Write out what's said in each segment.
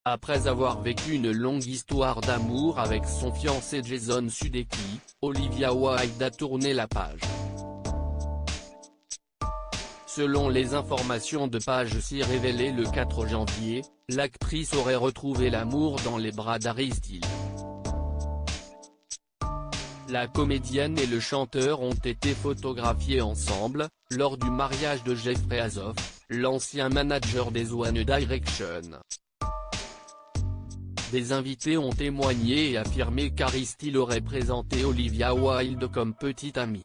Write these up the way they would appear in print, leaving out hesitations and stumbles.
Après avoir vécu une longue histoire d'amour avec son fiancé Jason Sudeikis, Olivia Wilde a tourné la page. Selon les informations de Page C révélées le 4 janvier, l'actrice aurait retrouvé l'amour dans les bras d'Harry Styles. La comédienne et le chanteur ont été photographiés ensemble, lors du mariage de Jeffrey Azoff, l'ancien manager des One Direction. Des invités ont témoigné et affirmé qu'Harry Styles aurait présenté Olivia Wilde comme petite amie.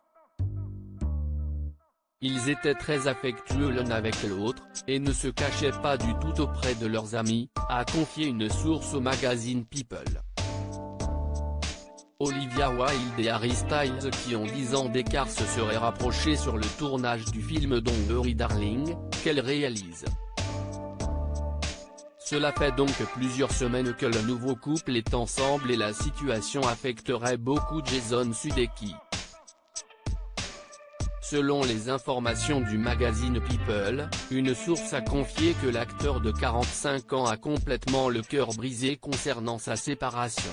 Ils étaient très affectueux l'un avec l'autre, et ne se cachaient pas du tout auprès de leurs amis, a confié une source au magazine People. Olivia Wilde et Harry Styles qui ont 10 ans d'écart se seraient rapprochés sur le tournage du film Don't Worry Darling, qu'elle réalise. Cela fait donc plusieurs semaines que le nouveau couple est ensemble et la situation affecterait beaucoup Jason Sudeikis. Selon les informations du magazine People, une source a confié que l'acteur de 45 ans a complètement le cœur brisé concernant sa séparation.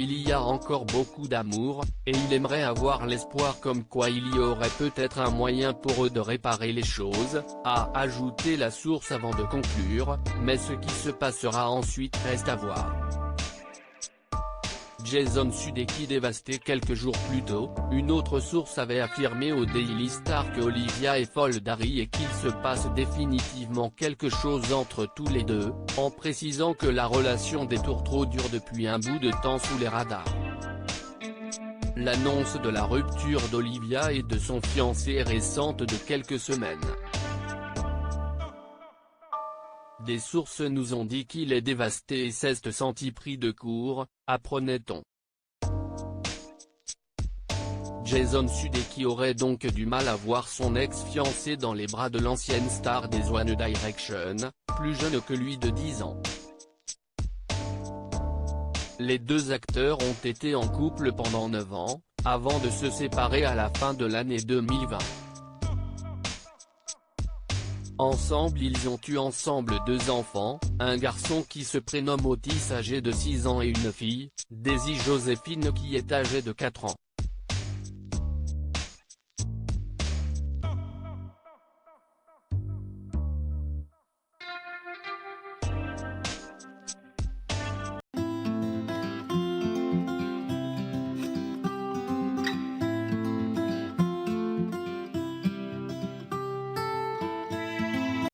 Il y a encore beaucoup d'amour, et il aimerait avoir l'espoir comme quoi il y aurait peut-être un moyen pour eux de réparer les choses, a ajouté la source avant de conclure, mais ce qui se passera ensuite reste à voir. Jason Sudeikis dévasté quelques jours plus tôt, une autre source avait affirmé au Daily Star que Olivia est folle d'Harry et qu'il se passe définitivement quelque chose entre tous les deux, en précisant que la relation des tourtereaux dure depuis un bout de temps sous les radars. L'annonce de la rupture d'Olivia et de son fiancé est récente de quelques semaines. Des sources nous ont dit qu'il est dévasté et s'est senti pris de court, apprenait-on. Jason Sudeikis aurait donc du mal à voir son ex-fiancé dans les bras de l'ancienne star des One Direction, plus jeune que lui de 10 ans. Les deux acteurs ont été en couple pendant 9 ans, avant de se séparer à la fin de l'année 2020. Ensemble ils ont eu ensemble 2 enfants, un garçon qui se prénomme Otis âgé de 6 ans et une fille, Daisy Joséphine qui est âgée de 4 ans.